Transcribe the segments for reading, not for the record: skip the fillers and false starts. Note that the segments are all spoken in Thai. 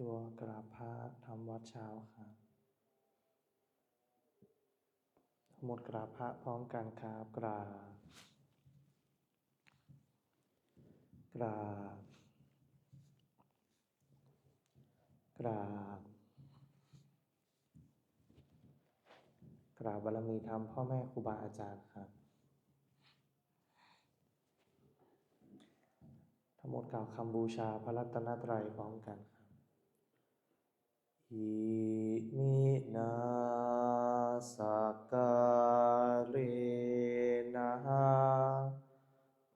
ตัวกราบพระทำวัดเช้าครับทั้งหมดกราบพระพร้อมกันครับกราบกราบกราบกราบบารมีธรรมพ่อแม่ครูบาอาจารย์ครับทั้งหมดกล่าวคำบูชาพระรัตนตรัยพร้อมกันครับอิมินาสการนะ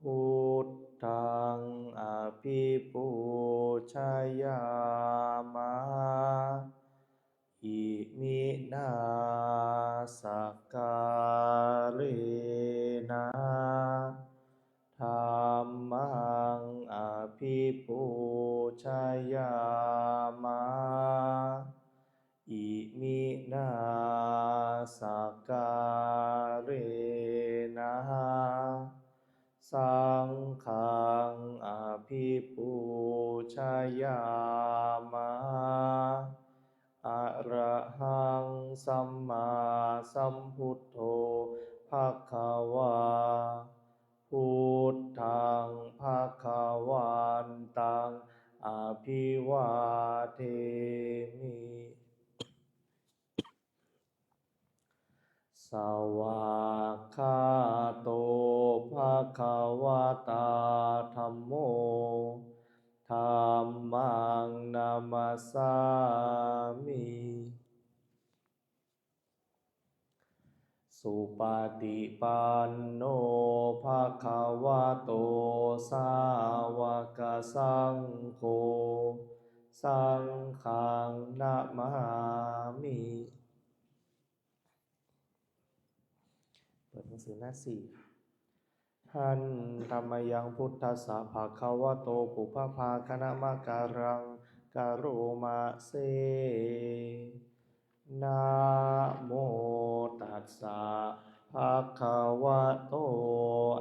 พุทธังอภิปูชยามะอิมินาสการนะธัมมังอภิปูชยามะอิมินาสการนะสังฆังอภิปูชยามะอะระหังสัมมาสัมพุทโธภควาพุทธังภวันตังอภิวาเทมิสวากขาโตภควตาธัมโมธัมมังนามัสสามิสุปฏิปันโนภควโตสาวกสังโฆสังฆังนะมามิเปิดหนังสือหน้าสี่ท่านธรรมยังพุทธัสสะภะคะวะโตปุพพภาคณมะการังกะโรมาเซนะโมตัสสะภะคะวะโต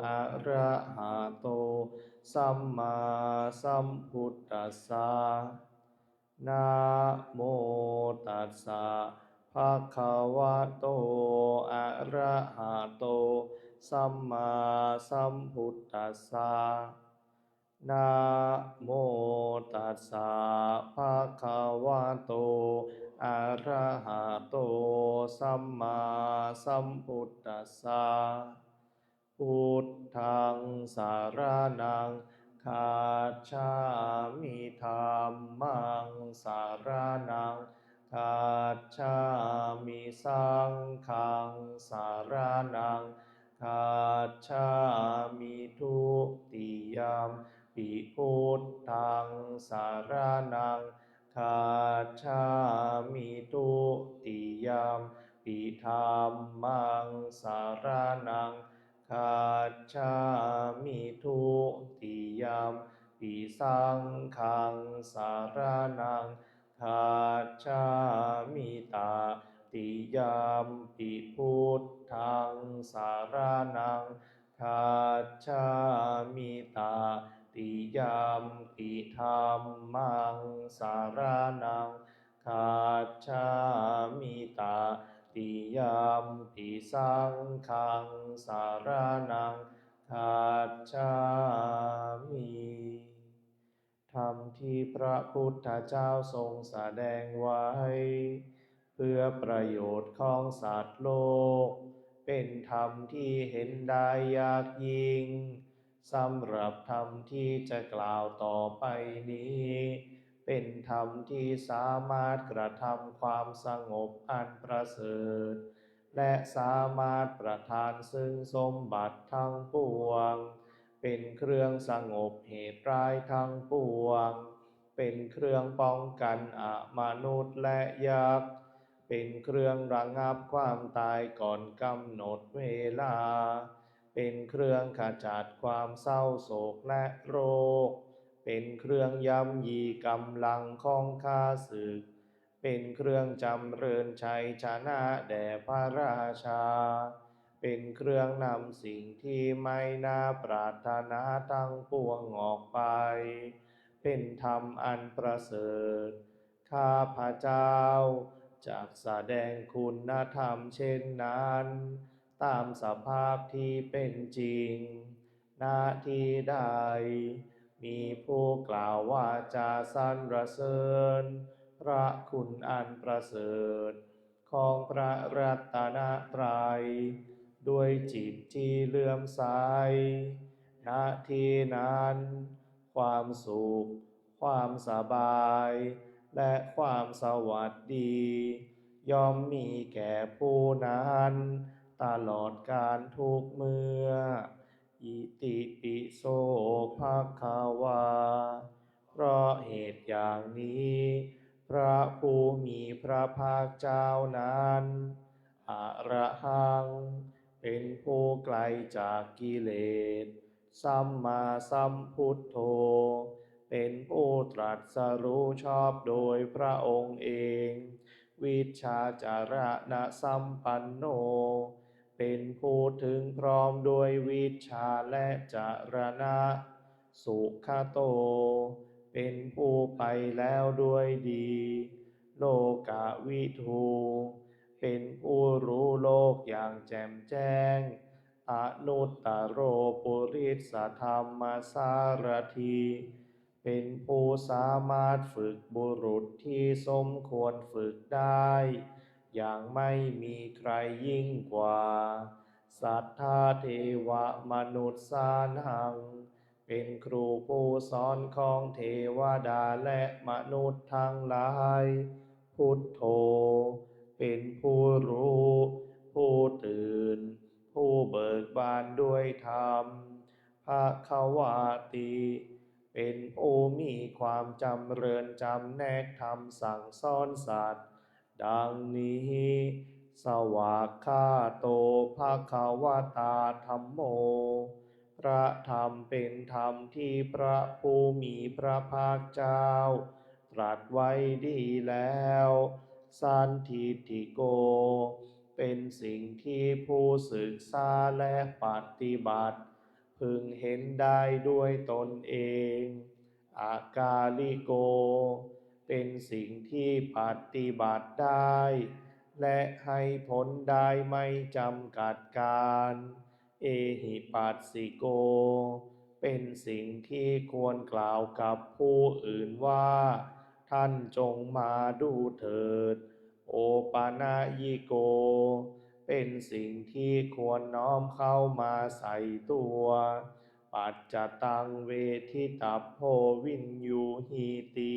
อะระหะโตสัมมาสัมพุทธัสสะนะโมตัสสะภะคะวะโตอะระหะโตสัมมาสัมพุทธัสสะนะโมตัสสะภะคะวะโตอะระหะโตสัมมาสัมพุทธัสสะพุทธังสารนังคัจฉามิธัมมังสารนังคัจฉามิสังฆังสารนังคัจฉามิทุติยมปิพุทธังสารนังคัจฉามิทุติยมปิธัมมังสารนังคัจฉามิทุติยมปิสังฆังสารนังคัจฉามิตาติยมปิพุทธังสารนังคัจฉามิตาติยมปิธัมมังสารนังคัจฉามิตาติยมปิสังฆังสารนังคัจฉามิธรรมที่พระพุทธเจ้าทรงแสดงไว้เพื่อประโยชน์ของสัตว์โลกเป็นธรรมที่เห็นได้ยากยิ่งสำหรับธรรมที่จะกล่าวต่อไปนี้เป็นธรรมที่สามารถกระทำความสงบอันประเสริฐและสามารถประทานซึ่งสมบัติทั้งปวงเป็นเครื่องสงบเหตุร้ายทั้งปวงเป็นเครื่องป้องกันอมนุษย์และยักษ์เป็นเครื่องระงับความตายก่อนกำหนดเวลาเป็นเครื่องขจัดความเศร้าโศกและโรคเป็นเครื่องย่ำยีกำลังของข้าศึกเป็นเครื่องจำเริญชัยชนะแด่พระราชาเป็นเครื่องนำสิ่งที่ไม่น่าปรารถนาทั้งปวงออกไปเป็นธรรมอันประเสริฐ ข้าพเจ้าจะแสดงคุณธรรมเช่นนั้นตามสภาพที่เป็นจริงณที่ใดมีผู้กล่าวว่าจะสรรเสริญพระคุณอันประเสริฐของพระรัตนตรัยด้วยจิตที่เลื่อมใสณที่นั้นความสุขความสบายและความสวัสดีย่อมมีแก่ผู้นั้นตลอดกาลทุกเมื่ออิติปิโสภะคะวาเพราะเหตุอย่างนี้พระผู้มีพระภาคเจ้านั้นอะระหังเป็นผู้ไกลจากกิเลสสัมมาสัมพุทโธเป็นผู้ตรัสรู้ชอบโดยพระองค์เองวิชชาจารณะสัมปันโนเป็นผู้ถึงพร้อมด้วยวิชชาและจารณะสุขโตเป็นผู้ไปแล้วด้วยดีโลกวิทูเป็นผู้รู้โลกอย่างแจ่มแจ้งอนุตตโรปุริสธรรมสารถีเป็นผู้สามารถฝึกบุรุษที่สมควรฝึกได้อย่างไม่มีใครยิ่งกว่าสัทธาเทวมนุษย์สานังเป็นครูผู้สอนของเทวดาและมนุษย์ทั้งหลายพุทโธเป็นผู้รู้ผู้ตื่นผู้เบิกบานด้วยธรรมภควาติเป็นผู้มีความจำเริญจำแนกธรรมสั่งสอนสัตว์ดังนี้สวากขาโตภควตาธัมโมพระธรรมเป็นธรรมที่พระผู้มีพระภาคเจ้าตรัสไว้ดีแล้วสันทิฏฐิโกเป็นสิ่งที่ผู้ศึกษาและปฏิบัติพึงเห็นได้ด้วยตนเองอากาลิโกเป็นสิ่งที่ปฏิบัติได้และให้ผลได้ไม่จำกัดการเอหิปัสสิโกเป็นสิ่งที่ควรกล่าวกับผู้อื่นว่าท่านจงมาดูเถิดโอปานายิโกเป็นสิ่งที่ควรน้อมเข้ามาใส่ตัวปัจจตังเวทิตาโพวินยูหีติ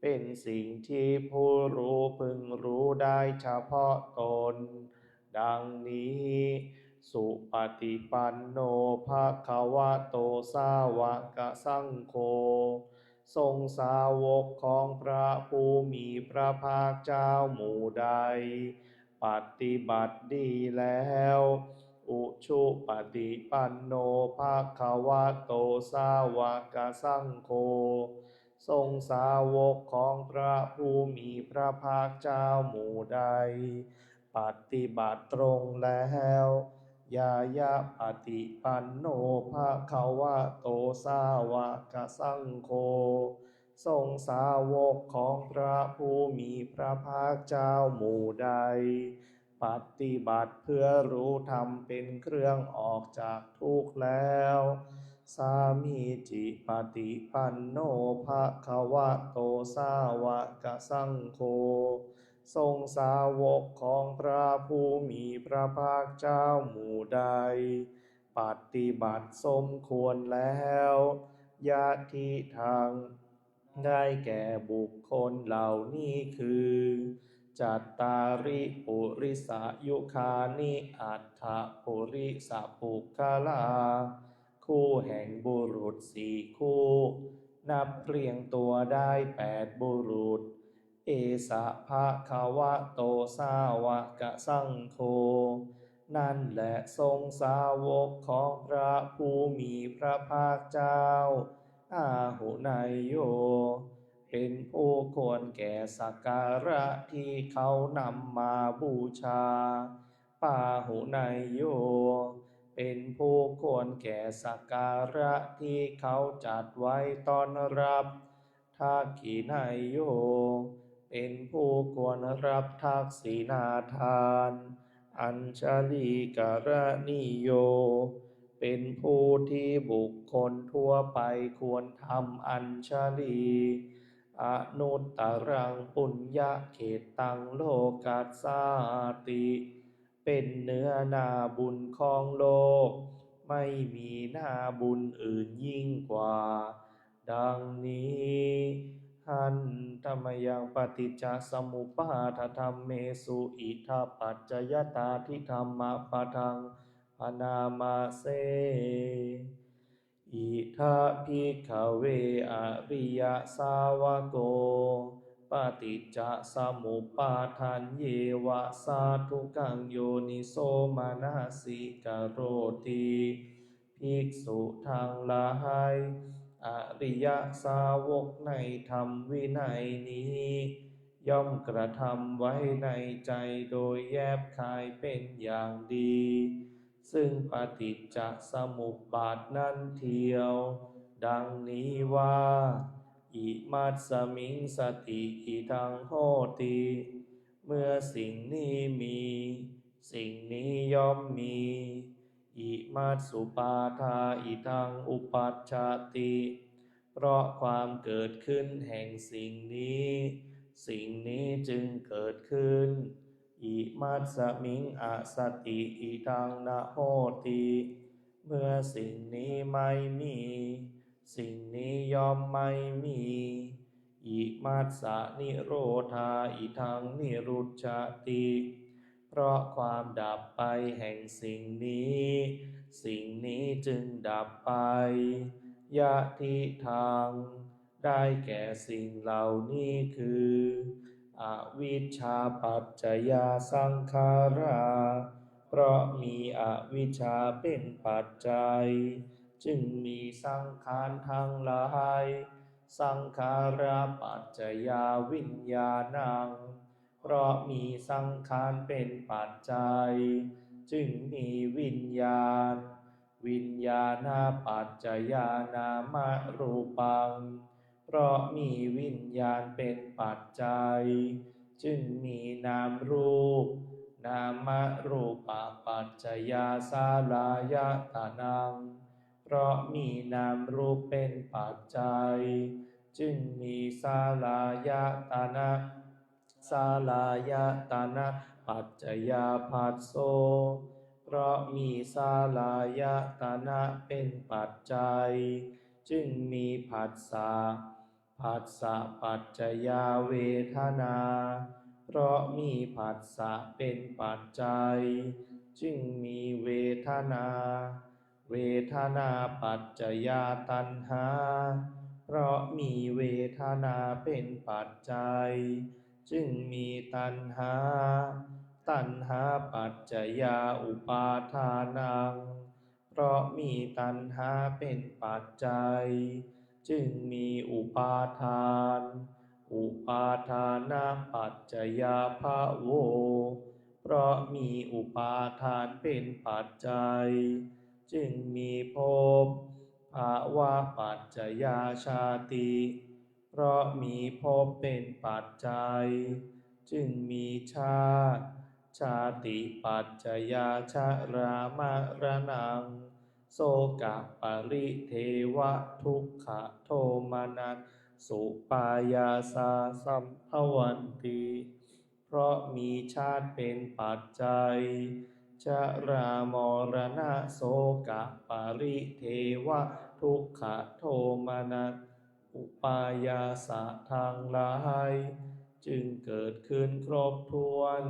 เป็นสิ่งที่ผู้รู้พึงรู้ได้เฉพาะตนดังนี้สุปฏิปันโนภควโตสาวกสังโฆทรงสาวกของพระผู้มีพระภาคเจ้าหมู่ใดปฏิบัติดีแล้วอุชุปฏิปันโนภควโตสาวกสังโฆทรงสาวกของพระผู้มีพระภาคเจ้าหมู่ใดปฏิบัติตรงแล้วยายะปฏิปันโนภควโตสาวกสังโฆทรงสาวกของพระผู้มีพระภาคเจ้าหมู่ใดปฏิบัติเพื่อรู้ธรรมเป็นเครื่องออกจากทุกข์แล้วสามีจิปฏิปันโนภควโตสาวกสังโฆทรงสาวกของพระผู้มีพระภาคเจ้าหมู่ใดปฏิบัติสมควรแล้วยะทิทางได้แก่บุคคลเหล่านี้คือจัตตาริปุริสายุคานิอัฏฐปุริสปุคคลาคู่แห่งบุรุษสี่คู่นับเรียงตัวได้8บุรุษเอสะภะคะวะโตสาวกสังโฆนั่นแหละทรงสาวกของพระผู้มีพระภาคเจ้าอาหุนายโยเป็นผู้ควรแก่สักการะที่เขานำมาบูชาปาหุนายโยเป็นผู้ควรแก่สักการะที่เขาจัดไว้ต้อนรับทักขินายโย เป็นผู้ควรรับทักษิณาทานอัญชลีกรณิโยเป็นผู้ที่บุคคลทั่วไปควรทำอัญชลีอนุตตรังปุญญเขตังโลกัสสาติเป็นเนื้อนาบุญของโลกไม่มีนาบุญอื่นยิ่งกว่าดังนี้หันธรรมยังปฏิจจสมุปบาทธรรมเมสุอิทธาปัจจยตาทิธรรมะปะทังพนามาเสอิทัภิกขเวอริยสาวโกปฏิจจสมุปบาทันเยวะสาธุกังโยนิโสมนสิกโรติภิกษุทั้งหลายอริยสาวกในธรรมวินัยนี้ย่อมกระทำไว้ในใจโดยแยบคายเป็นอย่างดีซึ่งปฏิจจสมุปบาทนั้นเทียวดังนี้ว่าอิมัสสมิงสติอิทังโหติเมื่อสิ่งนี้มีสิ่งนี้ย่อมมีอิมัสสุปาทาอิทังอุปัชชติเพราะความเกิดขึ้นแห่งสิ่งนี้สิ่งนี้จึงเกิดขึ้นอิมัสสมิงอสติอิทังนะโหติเมื่อสิ่งนี้ไม่มีสิ่งนี้ย่อมไม่มีอิมัสสะนิโรธาอิทังนิรุจจติเพราะความดับไปแห่งสิ่งนี้สิ่งนี้จึงดับไปยะทิทางได้แก่สิ่งเหล่านี้คืออวิชชาปัจจยาสังขาราเพราะมีอวิชชาเป็นปัจจัยจึงมีสังขารทั้งหลายสังขาราปัจจยาวิญญาณังเพราะมีสังขารเป็นปัจจัยจึงมีวิญญาณวิญญาณปัจจยานามรูปังเพราะมีวิญญาณเป็นปัจจัยจึงมีนามรูปนามรูปปัจจยาสาลายตนังเพราะมีนามรูปเป็นปัจจัยจึงมีสาลายตนะสาลายตนะปัจจยาภัสโสเพราะมีสาลายตนะเป็นปัจจัยจึงมีผัสสะผัสสะปัจจยาเวทนาเพราะมีผัสสะเป็นปัจจัยจึงมีเวทนาเวทนาปัจจยาตัณหาเพราะมีเวทนาเป็นปัจจัยจึงมีตัณหาตัณหาปัจจยาอุปาทานังเพราะมีตัณหาเป็นปัจจัยจึงมีอุปาทานอุปาทานะปัจจยาภโวเพราะมีอุปาทานเป็นปัจจัยจึงมีภพภาวะปัจจยาชาติเพราะมีภพเป็นปัจจัยจึงมีชาติชาติปัจจยาชรามรณังโสกปริเทวะทุกขโทมนัสสุปายาสาสัมภวันติเพราะมีชาติเป็นปัจจัยชรามรณะโสกปริเทวะทุกขโทมนัสอุปายาสะทางหลายจึงเกิดขึ้นครบถ้วน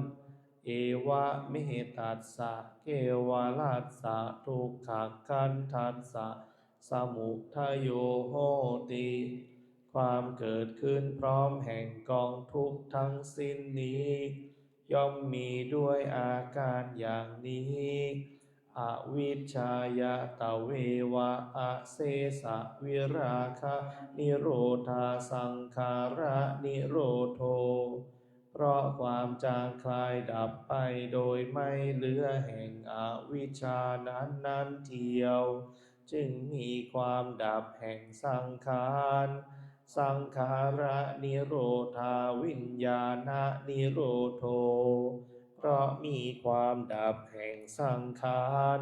เอวะเมตัสสะเกวาลัสสะทุกขคันทัสสะสมุทัยโยโหติความเกิดขึ้นพร้อมแห่งกองทุกข์ทั้งสิ้นนี้ย่อมมีด้วยอาการอย่างนี้อวิชชายตะเววะอเสสะวิราคะนิโรธาสังขาระนิโรโธเพราะความจางคลายดับไปโดยไม่เหลือแห่งอวิชชานั้นเทียวจึงมีความดับแห่งสังขาร สังขาระนิโรธาวิญญาณนิโรโธเพราะมีความดับแห่งสังขาร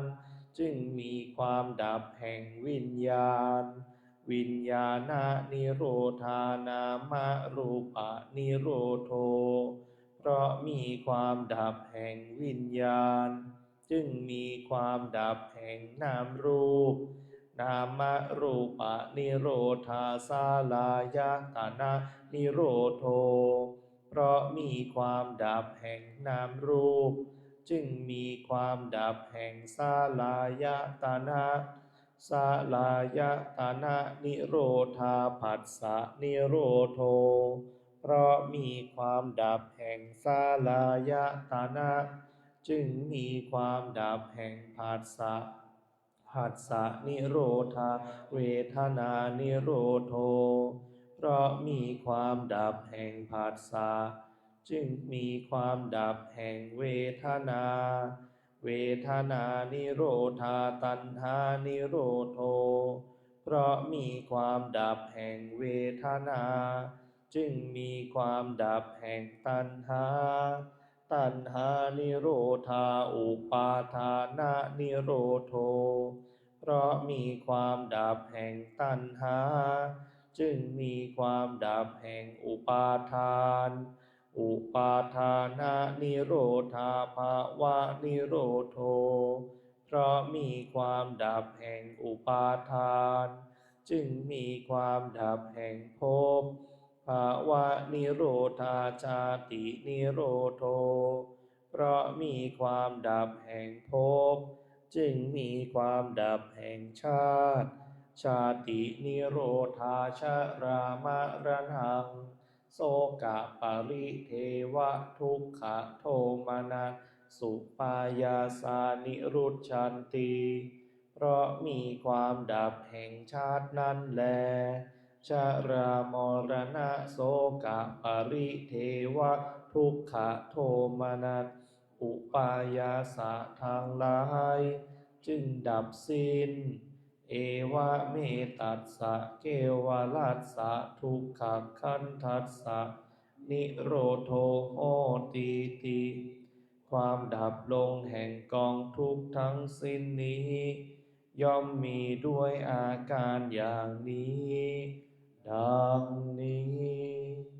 จึงมีความดับแห่งวิญญาณวิญญาณนิโรธานามรูปะนิโรโธเพราะมีความดับแห่งวิญญาณจึงมีความดับแห่งนามรูปนามรูปะนิโรธาสาลายตนะนิโรโธเพราะมีความดับแห่งนามรูปจึงมีความดับแห่งสาลายตนะสาลายตนะนิโรธาผัสสะนิโรโธเพราะมีความดับแห่งสาลายตนะจึงมีความดับแห่งผัสสะผัสสะนิโรธาเวทนานิโรโธเพราะมีความดับแห่งผัสสะจึงมีความดับแห่งเวทนาเวทนานิโรธาตัณหานิโรโธเพราะมีความดับแห่งเวทนาจึงมีความดับแห่งตัณหาตัณหานิโรธาอุปาทานะนิโรโธเพราะมีความดับแห่งตัณหาจึงมีความดับแห่งอุปาทานอุปาทานะนิโรธาภาวะนิโรโธเพราะมีความดับแห่งอุปาทานจึงมีความดับแห่งภพภาวะนิโรธาชาตินิโรโธเพราะมีความดับแห่งภพจึงมีความดับแห่งชาติชาตินิโรธาชรามรณังโสกะปริเทวะทุกขโทมนัสสุปายาสานิรุชชันติเพราะมีความดับแห่งชาตินั้นแลชรามรณะโสกะปริเทวะทุกขโทมนัสอุปายาสะทางหลายจึงดับสิ้นเอวะเมตัสสะเกวลัสสะทุกขคันทัสสะนิโรโธโหติติความดับลงแห่งกองทุกข์ทั้งสิ้นนี้ย่อมมีด้วยอาการอย่างนี้ดังนี้